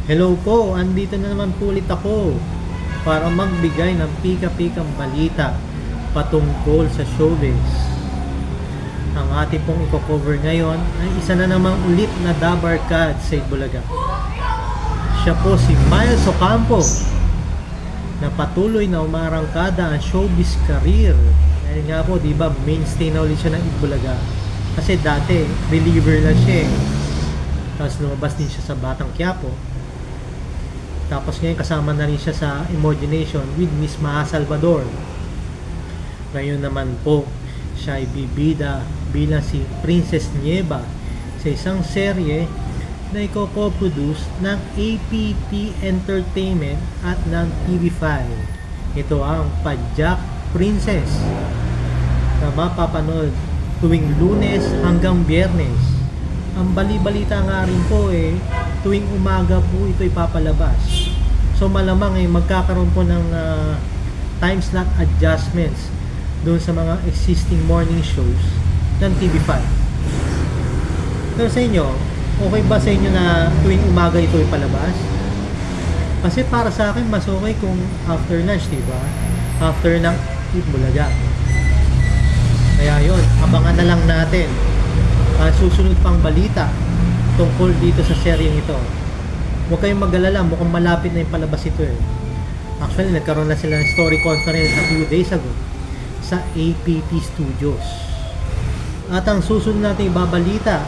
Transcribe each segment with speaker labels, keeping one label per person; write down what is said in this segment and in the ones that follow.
Speaker 1: Hello po, andito na naman po ulit ako para magbigay ng pika-pikang balita patungkol sa showbiz. Ang ating pong i-cover ngayon ay isa na namang ulit na dabarkad sa Itbulaga. Siya po si Miles Ocampo na patuloy na umarangkada ang showbiz career. Dahil nga po, di ba, mainstay na ulit siya ng Itbulaga. Kasi dati, reliever lang siya. Tapos lumabas din siya sa Batang Quiapo. Tapos ngayon kasama na rin siya sa Imagination with Miss Maha Salvador. Ngayon naman po, siya ay bibida bilang si Princess Nieva sa isang serye na i-co-produce ng APT Entertainment at ng TV5. Ito ang Padjak Princess na mapapanood tuwing Lunes hanggang Biyernes. Ang bali-balita nga rin po tuwing umaga po ito ipapalabas. So malamang magkakaroon po ng time slot adjustments doon sa mga existing morning shows ng TV5. Pero sa inyo, okay ba sa inyo na tuwing umaga ito ipalabas? Kasi para sa akin, mas okay kung after lunch, diba? After ng Itbulaga. Kaya yun, abangan na lang natin ang susunod pang balita tungkol dito sa seryeng ito. Huwag kayong mag-alala, mukhang malapit na yung palabas ito Actually, nagkaroon na sila ng story conference a few days ago sa APT Studios. At ang susunod nating ibabalita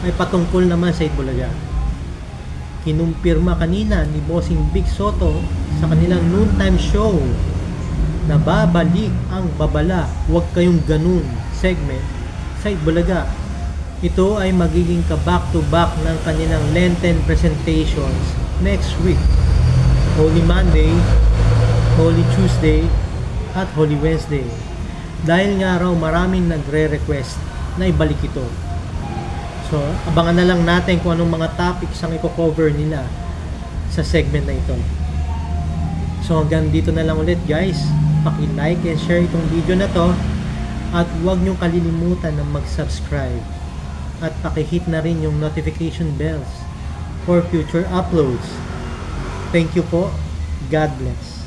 Speaker 1: ay patungkol naman sa Itbulaga. Kinumpirma kanina ni Bossing Big Soto sa kanilang noontime show na babalik ang Babala, Huwag Kayong Ganun segment sa Itbulaga. Ito ay magiging ka-back-to-back ng kanilang Lenten presentations next week. Holy Monday, Holy Tuesday, at Holy Wednesday. Dahil nga raw maraming nagre-request na ibalik ito. So, abangan na lang natin kung anong mga topics ang i-cover nila sa segment na ito. So, hanggang dito na lang ulit guys. Paki-like and share itong video na to. At huwag niyong kalilimutan na mag-subscribe. At paki-hit na rin yung notification bells for future uploads. Thank you po. God bless.